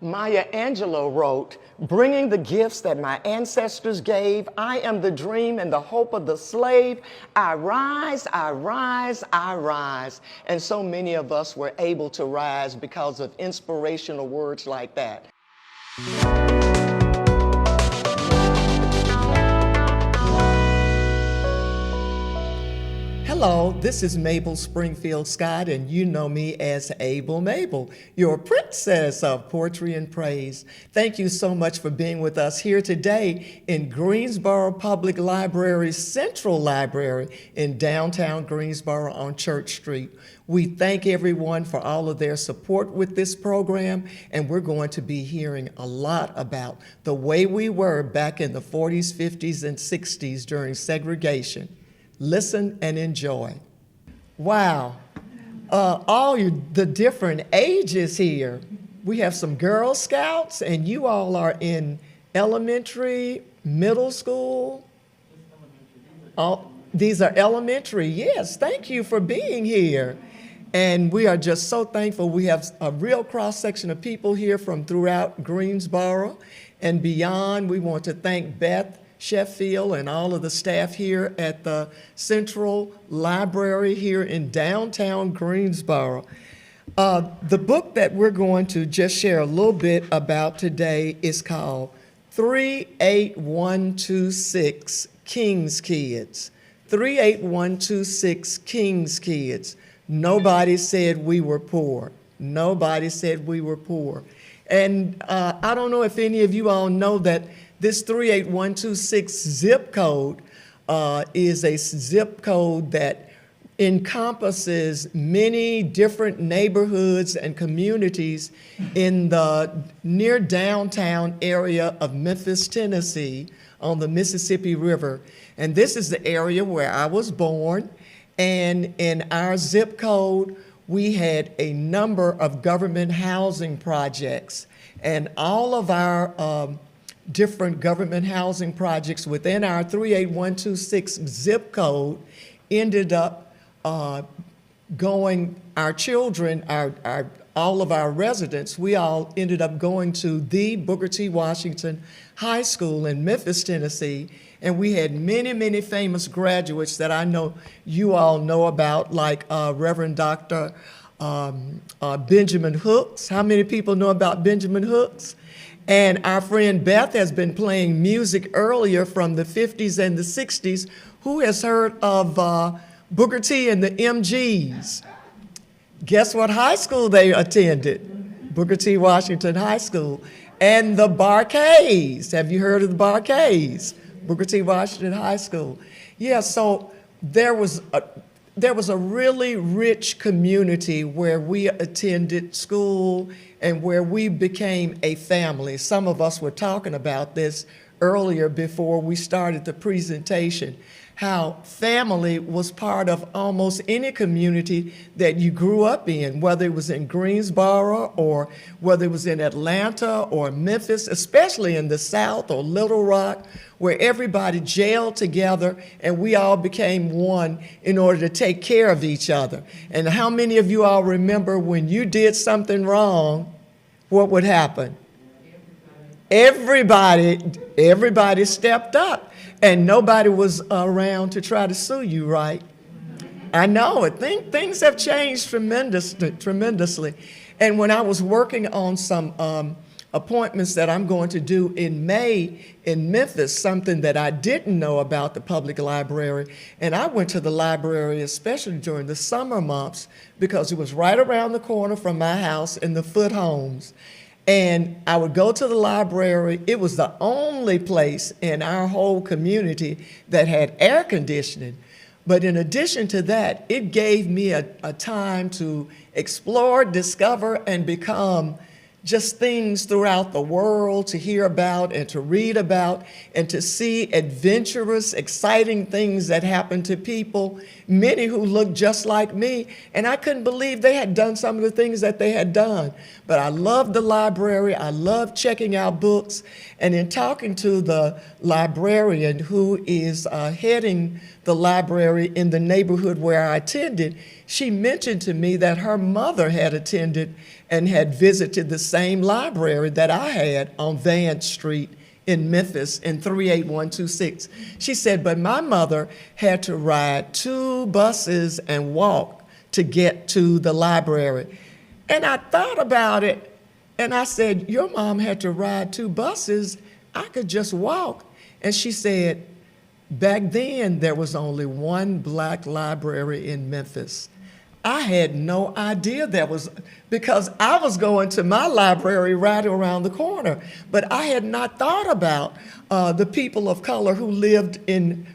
Maya Angelou wrote, "Bringing the gifts that my ancestors gave, I am the dream and the hope of the slave. I rise, I rise, I rise." And so many of us were able to rise because of inspirational words like that. Hello, this is Mable Springfield Scott, and you know me as Able Mable, your princess of poetry and praise. Thank you so much for being with us here today in Greensboro Public Library's Central Library in downtown Greensboro on Church Street. We thank everyone for all of their support with this program, and we're going to be hearing a lot about the way we were back in the 40s, 50s, and 60s during segregation. Listen and enjoy. Wow, the different ages here. We have some Girl Scouts, and you all are in elementary, middle school. These are elementary, yes. Thank you for being here. And we are just so thankful. We have a real cross-section of people here from throughout Greensboro and beyond. We want to thank Beth Sheffield and all of the staff here at the Central Library here in downtown Greensboro. The book that we're going to just share a little bit about today is called 38126 King's Kids. 38126 King's Kids. Nobody said we were poor. Nobody said we were poor. And I don't know if any of you all know that this 38126 zip code is a zip code that encompasses many different neighborhoods and communities in the near downtown area of Memphis, Tennessee, on the Mississippi River. And this is the area where I was born. And in our zip code, we had a number of government housing projects. And all of our different government housing projects within our 38126 zip code ended up going, our children, all of our residents, we all ended up going to the Booker T. Washington High School in Memphis, Tennessee, and we had many, many famous graduates that I know you all know about, like Reverend Dr. Benjamin Hooks. How many people know about Benjamin Hooks? And our friend Beth has been playing music earlier from the 50s and the 60s. Who has heard of Booker T and the MGs? Guess what high school they attended? Booker T. Washington High School. And the Barkays. Have you heard of the Barkays? Booker T. Washington High School. Yeah, so there was a really rich community where we attended school and where we became a family. Some of us were talking about this earlier before we started the presentation, how family was part of almost any community that you grew up in, whether it was in Greensboro or whether it was in Atlanta or Memphis, especially in the South or Little Rock, where everybody jailed together and we all became one in order to take care of each other. And how many of you all remember when you did something wrong, what would happen? Everybody stepped up, and nobody was around to try to sue you, right? I know it. Things have changed tremendously. And when I was working on some appointments that I'm going to do in May in Memphis, something that I didn't know about the public library, and I went to the library especially during the summer months because it was right around the corner from my house in the Foot Homes. And I would go to the library. It was the only place in our whole community that had air conditioning. But in addition to that, it gave me a time to explore, discover, and become just things throughout the world to hear about and to read about and to see adventurous, exciting things that happen to people, many who looked just like me. And I couldn't believe they had done some of the things that they had done. But I loved the library. I loved checking out books. And in talking to the librarian who is heading the library in the neighborhood where I attended, she mentioned to me that her mother had attended and had visited the same library that I had on Vance Street in Memphis in 38126. She said, but my mother had to ride 2 buses and walk to get to the library. And I thought about it, and I said, your mom had to ride 2 buses. I could just walk. And she said, back then, there was only one black library in Memphis. I had no idea that was, because I was going to my library right around the corner, but I had not thought about the people of color who lived in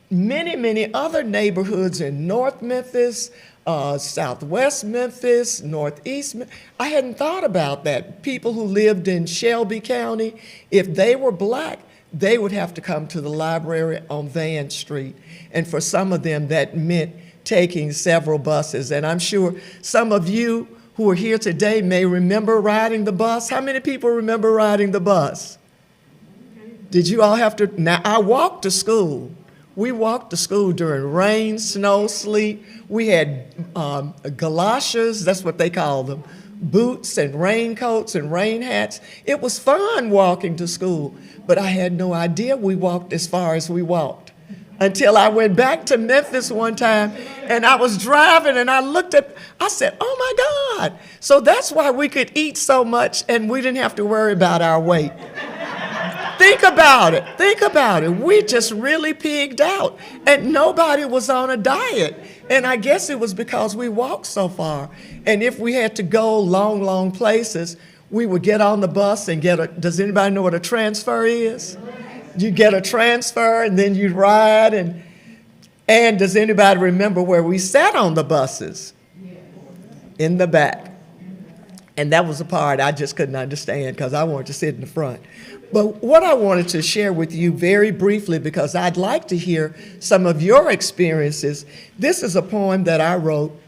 many, many other neighborhoods in North Memphis, Southwest Memphis, Northeast. I hadn't thought about that. People who lived in Shelby County, if they were black, they would have to come to the library on Vance Street. And for some of them, that meant taking several buses. And I'm sure some of you who are here today may remember riding the bus. How many people remember riding the bus? Did you all have to? Now, I walked to school. We walked to school during rain, snow, sleet. We had galoshes, that's what they call them, boots and raincoats and rain hats. It was fun walking to school, but I had no idea we walked as far as we walked until I went back to Memphis one time and I was driving and I looked at, I said, oh my God. So that's why we could eat so much and we didn't have to worry about our weight. Think about it. Think about it. We just really pigged out and nobody was on a diet. And I guess it was because we walked so far. And if we had to go long, long places, we would get on the bus and get a, does anybody know what a transfer is? You get a transfer and then you ride. And does anybody remember where we sat on the buses? In the back. And that was the part I just couldn't understand because I wanted to sit in the front. But what I wanted to share with you very briefly, because I'd like to hear some of your experiences, this is a poem that I wrote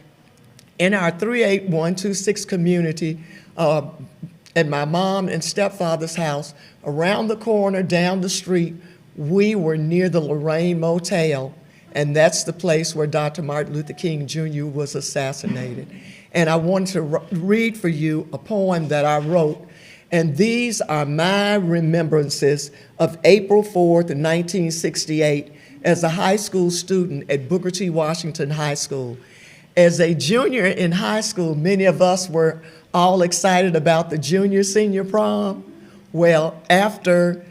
in our 38126 community at my mom and stepfather's house. Around the corner, down the street, we were near the Lorraine Motel, and that's the place where Dr. Martin Luther King Jr. was assassinated. And I wanted to read for you a poem that I wrote. And these are my remembrances of April 4th, 1968, as a high school student at Booker T. Washington High School. As a junior in high school, many of us were all excited about the junior-senior prom. Well, after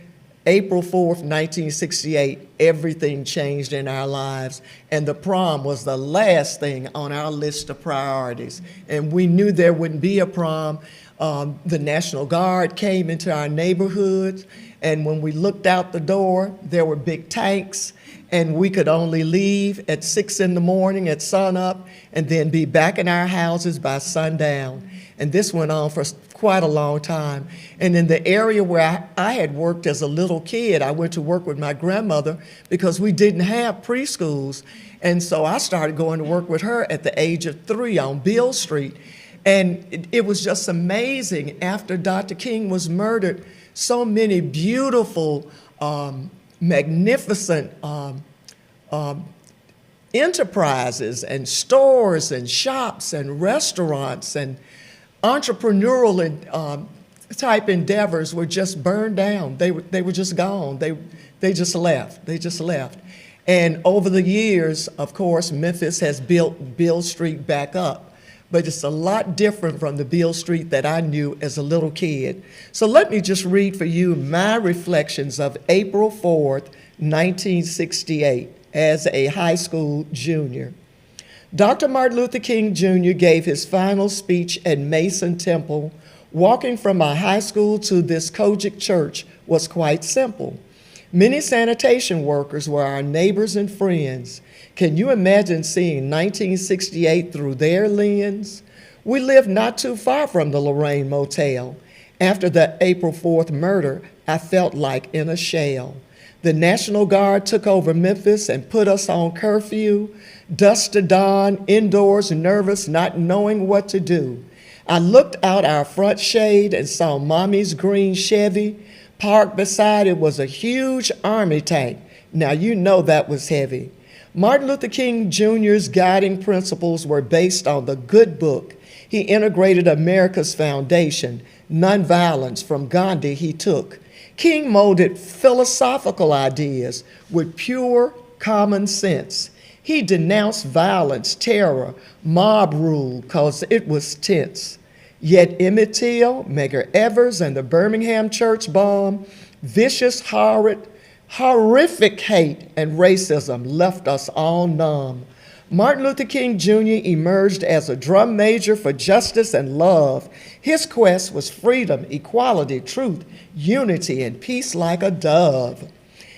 April 4th, 1968, everything changed in our lives, and the prom was the last thing on our list of priorities. And we knew there wouldn't be a prom. The National Guard came into our neighborhoods, and when we looked out the door, there were big tanks, and we could only leave at 6 in the morning at sunup and then be back in our houses by sundown. And this went on for quite a long time. And in the area where I had worked as a little kid, I went to work with my grandmother because we didn't have preschools. And so I started going to work with her at the age of 3 on Beale Street. And it was just amazing. After Dr. King was murdered, so many beautiful, magnificent enterprises and stores and shops and restaurants and entrepreneurial and type endeavors were just burned down. They were just gone. They just left. They just left. And over the years, of course, Memphis has built Beale Street back up. But it's a lot different from the Beale Street that I knew as a little kid. So let me just read for you my reflections of April 4th, 1968, as a high school junior. Dr. Martin Luther King Jr. gave his final speech at Mason Temple. Walking from my high school to this Kojic church was quite simple. Many sanitation workers were our neighbors and friends. Can you imagine seeing 1968 through their lens? We lived not too far from the Lorraine Motel. After the April 4th murder, I felt like in a shell. The National Guard took over Memphis and put us on curfew, dusk to dawn, indoors, nervous, not knowing what to do. I looked out our front shade and saw Mommy's green Chevy. Parked beside it was a huge army tank. Now you know that was heavy. Martin Luther King Jr.'s guiding principles were based on the good book. He integrated America's foundation, nonviolence from Gandhi he took. King molded philosophical ideas with pure common sense. He denounced violence, terror, mob rule, because it was tense. Yet Emmett Till, Medgar Evers, and the Birmingham church bomb, vicious, horrific hate and racism left us all numb. Martin Luther King Jr. emerged as a drum major for justice and love. His quest was freedom, equality, truth, unity, and peace like a dove.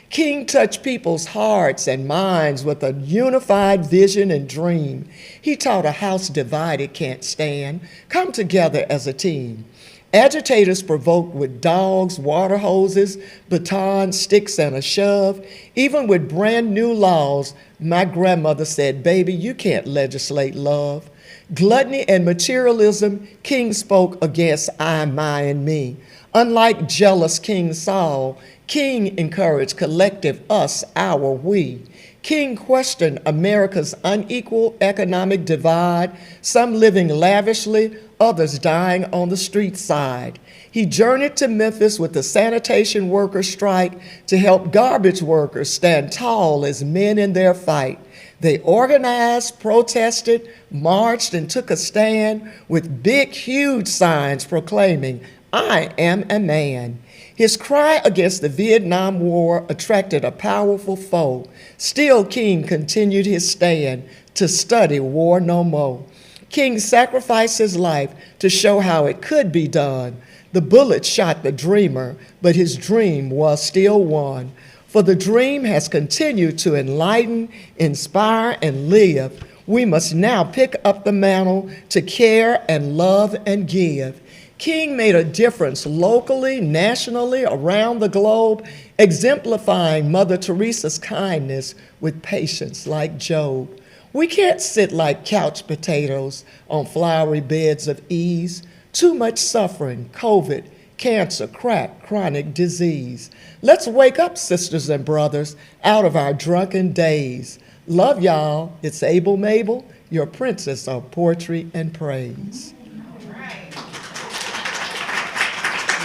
King touched people's hearts and minds with a unified vision and dream. He taught a house divided can't stand. Come together as a team. Agitators provoked with dogs, water hoses, batons, sticks, and a shove. Even with brand new laws, my grandmother said, baby, you can't legislate love. Gluttony and materialism, King spoke against I, my, and me. Unlike jealous King Saul, King encouraged collective us, our, we. King questioned America's unequal economic divide, some living lavishly, others dying on the street side. He journeyed to Memphis with the sanitation workers' strike to help garbage workers stand tall as men in their fight. They organized, protested, marched, and took a stand with big, huge signs proclaiming, I am a man. His cry against the Vietnam War attracted a powerful foe. Still, King continued his stand to study war no more. King sacrificed his life to show how it could be done. The bullet shot the dreamer, but his dream was still won. For the dream has continued to enlighten, inspire, and live. We must now pick up the mantle to care and love and give. King made a difference locally, nationally, around the globe, exemplifying Mother Teresa's kindness with patience like Job. We can't sit like couch potatoes on flowery beds of ease. Too much suffering, COVID, cancer, crack, chronic disease. Let's wake up, sisters and brothers, out of our drunken days. Love y'all. It's Able Mable, your princess of poetry and praise.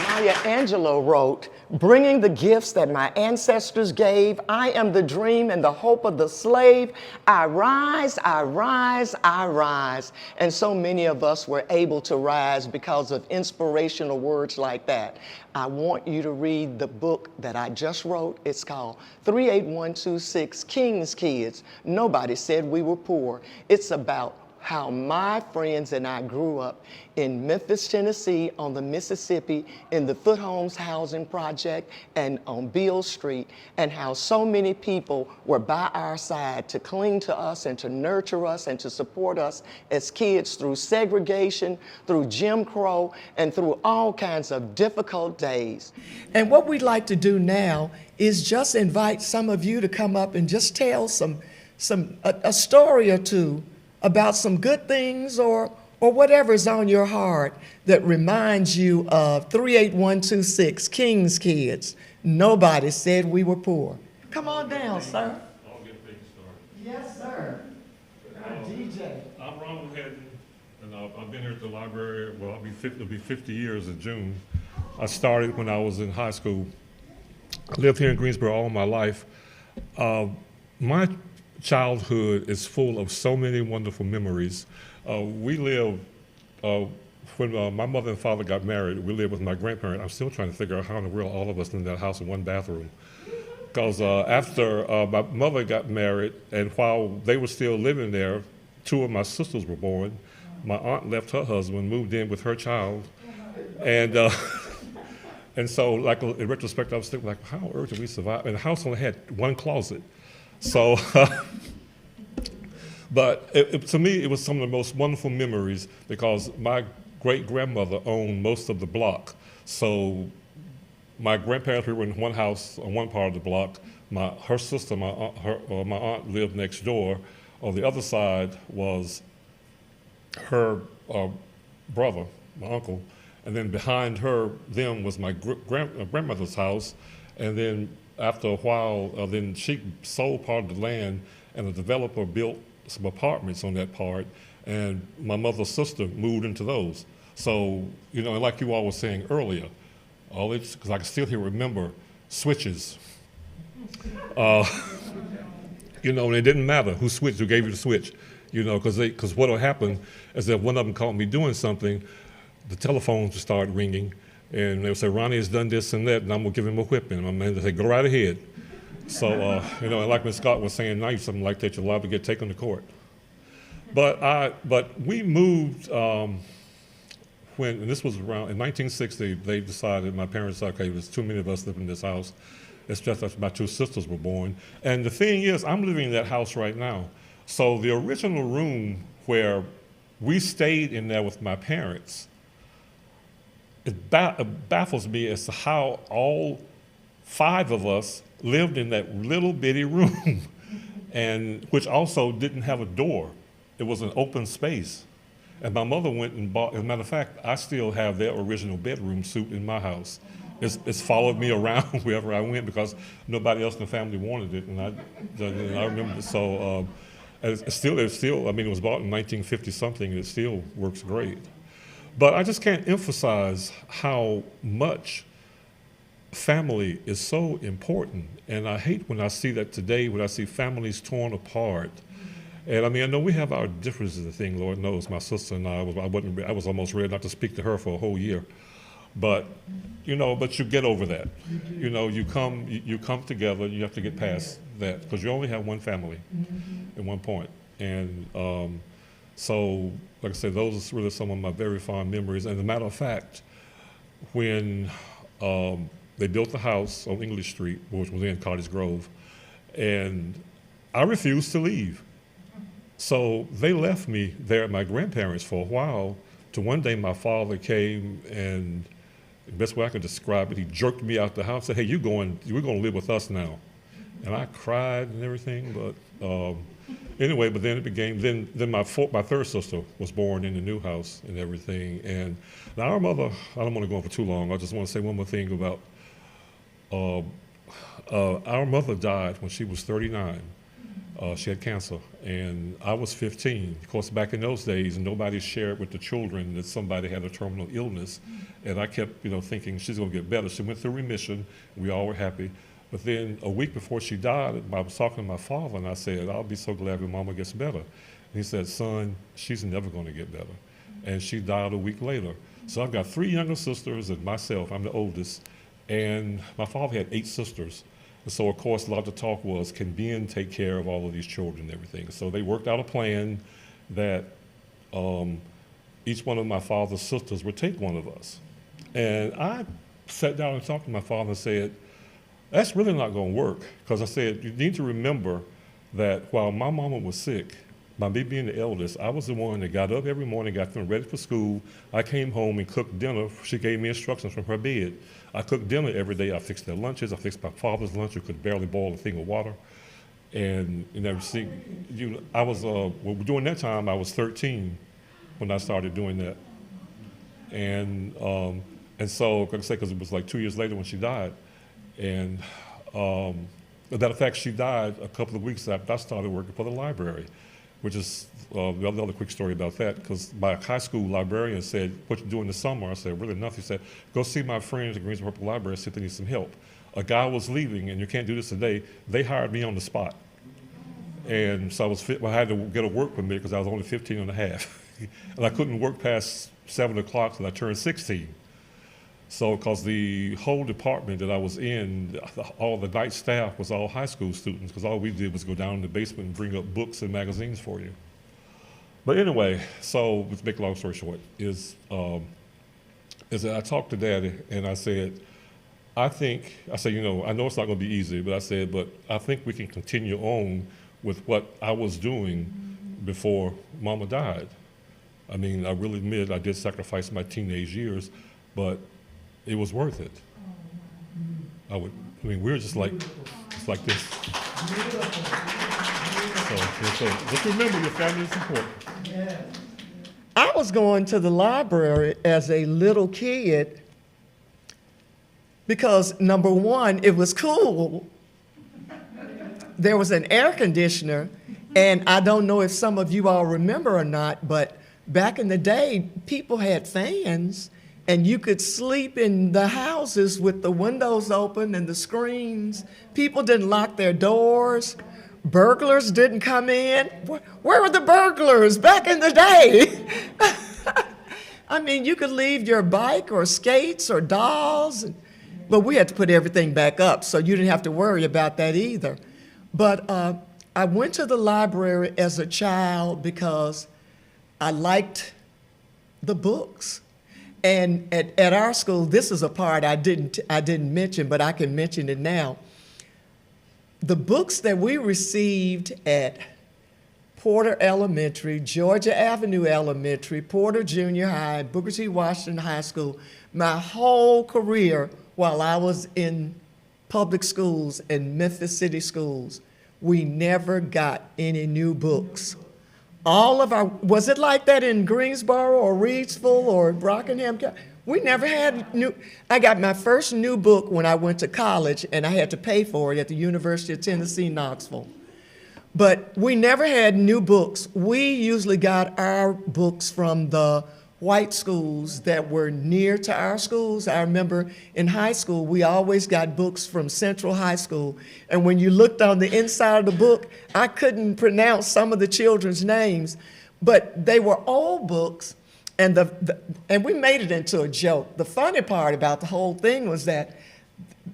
Maya Angelou wrote, bringing the gifts that my ancestors gave, I am the dream and the hope of the slave. I rise, I rise, I rise. And so many of us were able to rise because of inspirational words like that. I want you to read the book that I just wrote. It's called 38126 King's Kids. Nobody said we were poor. It's about how my friends and I grew up in Memphis, Tennessee, on the Mississippi, in the Foot Homes Housing Project and on Beale Street, and how so many people were by our side to cling to us and to nurture us and to support us as kids through segregation, through Jim Crow, and through all kinds of difficult days. And what we'd like to do now is just invite some of you to come up and just tell a story or two about some good things or whatever's on your heart that reminds you of 38126 King's Kids. Nobody said we were poor. Come on down, sir. I'll get things started. Yes, sir. Our DJ. I'm Ronald Hedden, and I've been here at the library, well, it'll be 50 years in June. I started when I was in high school. I lived here in Greensboro all my life. My childhood is full of so many wonderful memories. We lived, when my mother and father got married, we lived with my grandparents. I'm still trying to figure out how in the world all of us in that house in one bathroom. Because after my mother got married, and while they were still living there, two of my sisters were born. My aunt left her husband, moved in with her child, and and so, like in retrospect, I was thinking, like, how on earth did we survive? And the house only had one closet. So, but to me, it was some of the most wonderful memories because my great-grandmother owned most of the block. So my grandparents were in one house on one part of the block. Her sister, my aunt lived next door. On the other side was her brother, my uncle. And then behind them was my grandmother's house. And then after a while, then she sold part of the land and a developer built some apartments on that part, and my mother's sister moved into those. So, you know, and like you all were saying earlier, all it's, because I can still remember switches. You know, and it didn't matter who switched, who gave you the switch, you know, because what will happen is that one of them caught me doing something, the telephones would start ringing, and they would say, Ronnie has done this and that, and I'm going to give him a whipping. And my man would say, go right ahead. So, you know, and like Ms. Scott was saying, now something like that, you're allowed to get taken to court. But we moved when, and this was around, in 1960, they decided, my parents said, okay, there's too many of us living in this house. It's just after my two sisters were born. And the thing is, I'm living in that house right now. So the original room where we stayed in there with my parents, it baffles me as to how all 5 of us lived in that little bitty room, and which also didn't have a door. It was an open space. And my mother went and bought, as a matter of fact, I still have their original bedroom suit in my house. It's followed me around wherever I went because nobody else in the family wanted it, and I remember it. So it's still, I mean, it was bought in 1950 something, and it still works great. But I just can't emphasize how much family is so important, and I hate when I see that today, when I see families torn apart. And I mean, I know we have our differences of things, Lord knows. My sister and I was almost ready not to speak to her for a whole year. But, you know, but you get over that. You know, you come together, you have to get past that, because you only have one family at one point. And so, like I said, those are really some of my very fond memories. And as a matter of fact, when they built the house on English Street, which was in Cottage Grove, and I refused to leave. So they left me there at my grandparents for a while, to one day my father came, and the best way I can describe it, he jerked me out the house, said, hey, we're going to live with us now. And I cried and everything, but anyway, but then it became, then my 3rd sister was born in the new house and everything. And now our mother, I don't want to go on for too long, I just want to say one more thing about, our mother died when she was 39. She had cancer, and I was 15. Of course, back in those days, nobody shared with the children that somebody had a terminal illness, and I kept, you know, thinking she's going to get better. She went through remission. We all were happy. But then a week before she died, I was talking to my father, and I said, I'll be so glad when Mama gets better. And he said, son, she's never going to get better. And she died a week later. So I've got 3 younger sisters and myself. I'm the oldest. And my father had 8 sisters. And so, of course, a lot of the talk was, can Ben take care of all of these children and everything? So they worked out a plan that each one of my father's sisters would take one of us. And I sat down and talked to my father and said, that's really not going to work. Because I said, you need to remember that while my mama was sick, by me being the eldest, I was the one that got up every morning, got them ready for school. I came home and cooked dinner. She gave me instructions from her bed. I cooked dinner every day. I fixed their lunches. I fixed my father's lunch, who could barely boil a thing of water. And you know, see, I was during that time I was 13 when I started doing that. And so, like I say, because it was like 2 years later when she died, and as a matter of fact, she died a couple of weeks after I started working for the library, which is the other quick story about that, because my high school librarian said, what you do in the summer? I said, really nothing. He said, go see my friends at Greensboro Library, see if they need some help. A guy was leaving, and you can't do this today. They hired me on the spot. And so I had to get a work permit because I was only 15 and a half. And I couldn't work past 7 o'clock till I turned 16. So, because the whole department that I was in, all the night staff was all high school students, because all we did was go down in the basement and bring up books and magazines for you. But anyway, so to make a long story short, is that I talked to Daddy and I said, you know, I know it's not going to be easy, but I said, but I think we can continue on with what I was doing before Mama died. I mean, I really admit I did sacrifice my teenage years, but it was worth it. We're just like this. So just remember, your family is important. I was going to the library as a little kid because, number one, it was cool. There was an air conditioner, And I don't know if some of you all remember or not, but back in the day, people had fans, and you could sleep in the houses with the windows open and the screens. People didn't lock their doors. Burglars didn't come in. Where were the burglars back in the day? I mean, you could leave your bike or skates or dolls, but we had to put everything back up, so you didn't have to worry about that either. But I went to the library as a child because I liked the books. And at our school, this is a part I didn't mention, but I can mention it now. The books that we received at Porter Elementary, Georgia Avenue Elementary, Porter Junior High, Booker T. Washington High School, my whole career while I was in public schools and Memphis City schools, we never got any new books. Was it like that in Greensboro or Reidsville or Rockingham County? We never had I got my first new book when I went to college, and I had to pay for it at the University of Tennessee, Knoxville. But we never had new books. We usually got our books from the white schools that were near to our schools. I remember in high school, we always got books from Central High School. And when you looked on the inside of the book, I couldn't pronounce some of the children's names, but they were old books, and and we made it into a joke. The funny part about the whole thing was that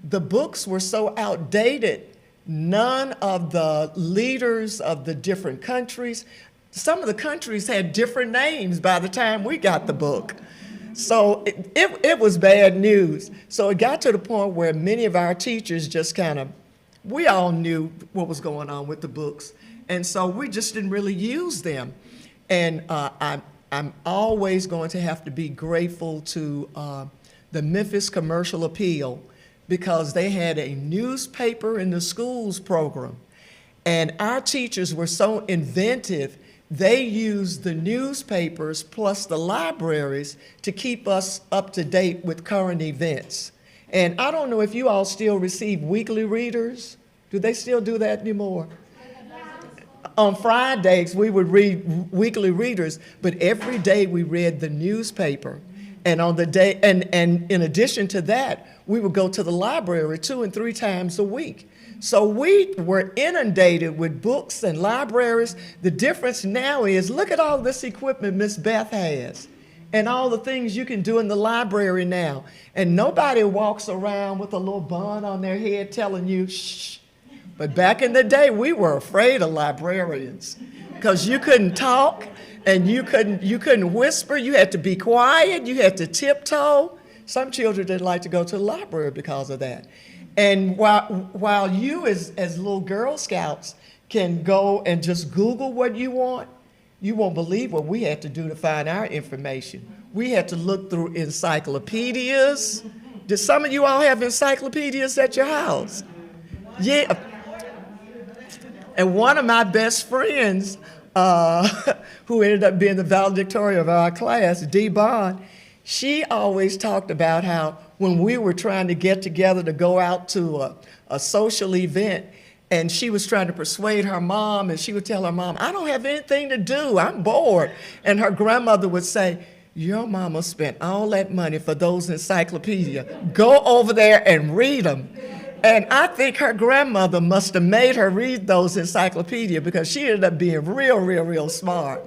the books were so outdated, none of the leaders of the different countries, some of the countries had different names by the time we got the book. So it was bad news. So it got to the point where many of our teachers just we all knew what was going on with the books. And so we just didn't really use them. And I'm always going to have to be grateful to the Memphis Commercial Appeal, because they had a newspaper in the schools program. And our teachers were so inventive, they used the newspapers plus the libraries to keep us up to date with current events. And I don't know if you all still receive weekly readers. Do they still do that anymore? On Fridays, we would read weekly readers, but every day we read the newspaper. And on the day, and in addition to that, we would go to the library 2 and 3 times a week. So we were inundated with books and libraries. The difference now is, look at all this equipment Miss Beth has and all the things you can do in the library now. And nobody walks around with a little bun on their head telling you, shh. But back in the day, we were afraid of librarians because you couldn't talk and you couldn't whisper. You had to be quiet. You had to tiptoe. Some children didn't like to go to the library because of that. And while you as little Girl Scouts can go and just Google what you want, you won't believe what we had to do to find our information. We had to look through encyclopedias. Did some of you all have encyclopedias at your house? Yeah. And one of my best friends, who ended up being the valedictorian of our class, Dee Bond, she always talked about how when we were trying to get together to go out to a social event, and she was trying to persuade her mom, and she would tell her mom, I don't have anything to do, I'm bored. And her grandmother would say, your mama spent all that money for those encyclopedias. Go over there and read them. And I think her grandmother must have made her read those encyclopedias because she ended up being real, real, real smart.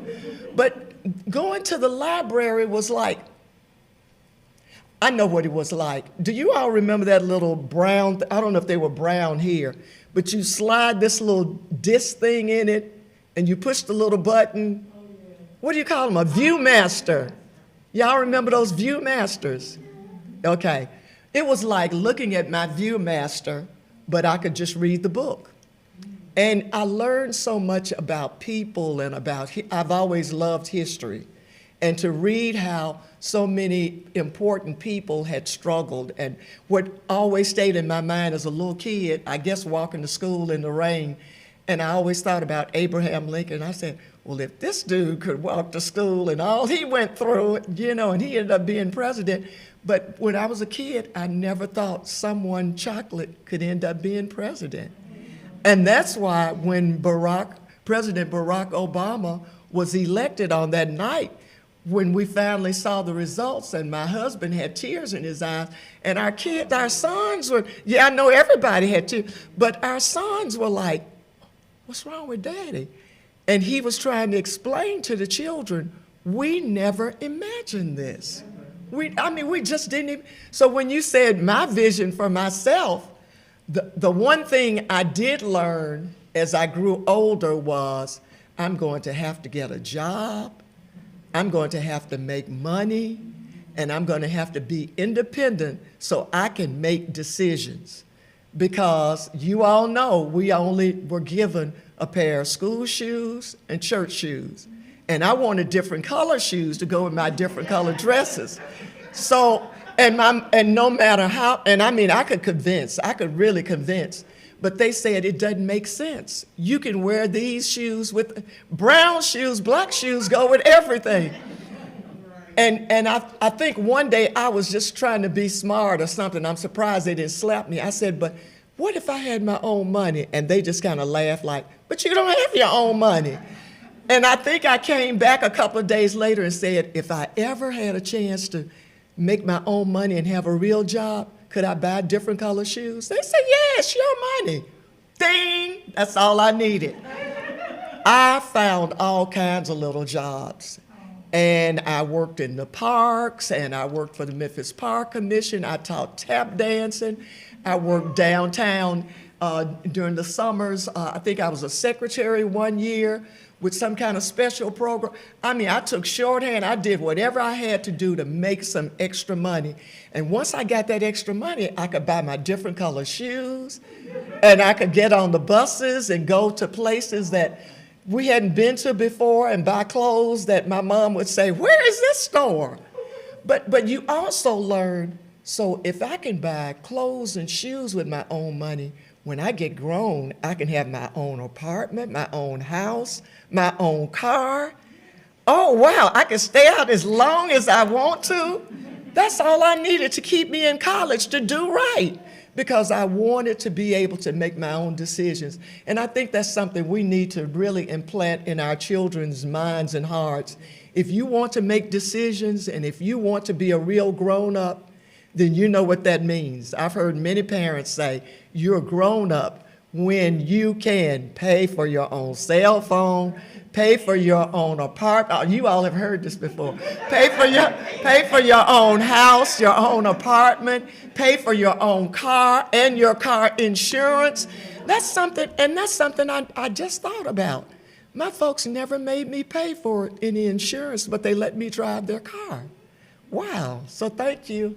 But going to the library was like, I know what it was like. Do you all remember that little brown, I don't know if they were brown here, but you slide this little disc thing in it and you push the little button. What do you call them? A Viewmaster. Y'all remember those Viewmasters? Okay. It was like looking at my Viewmaster, but I could just read the book. And I learned so much about people and I've always loved history. And to read how so many important people had struggled. And what always stayed in my mind as a little kid, I guess walking to school in the rain, and I always thought about Abraham Lincoln. I said, well, if this dude could walk to school and all he went through, and he ended up being president. But when I was a kid, I never thought someone chocolate could end up being president. And that's why when Barack President Barack Obama was elected on that night when we finally saw the results, and my husband had tears in his eyes, and our kids, our sons were, yeah, I know everybody had tears, but our sons were like, what's wrong with Daddy? And he was trying to explain to the children, we never imagined this. We just didn't even. So when you said my vision for myself, the one thing I did learn as I grew older was I'm going to have to get a job, I'm going to have to make money, and I'm going to have to be independent so I can make decisions. Because you all know we only were given a pair of school shoes and church shoes. And I wanted different color shoes to go with my different color dresses. So, and no matter how, and I mean, I could really convince, but they said it doesn't make sense. You can wear these shoes with brown shoes, black shoes go with everything. And I think one day I was just trying to be smart or something. I'm surprised they didn't slap me. I said, but what if I had my own money? And they just kind of laughed like, but you don't have your own money. And I think I came back a couple of days later and said, if I ever had a chance to make my own money and have a real job, could I buy different color shoes? They said, yes, your money. Ding, that's all I needed. I found all kinds of little jobs. And I worked in the parks, and I worked for the Memphis Park Commission. I taught tap dancing. I worked downtown during the summers. I think I was a secretary one year with some kind of special program. I mean, I took shorthand. I did whatever I had to do to make some extra money. And once I got that extra money, I could buy my different color shoes, and I could get on the buses and go to places that we hadn't been to before and buy clothes that my mom would say, where is this store? But you also learn, so if I can buy clothes and shoes with my own money, when I get grown, I can have my own apartment, my own house, my own car. Oh, wow, I can stay out as long as I want to. That's all I needed to keep me in college to do right, because I wanted to be able to make my own decisions. And I think that's something we need to really implant in our children's minds and hearts. If you want to make decisions and if you want to be a real grown-up, then you know what that means. I've heard many parents say, you're a grown-up when you can pay for your own cell phone, pay for your own apartment. You all have heard this before. Pay for your own house, your own apartment, pay for your own car and your car insurance. That's something I just thought about. My folks never made me pay for any insurance, but they let me drive their car. Wow, so thank you.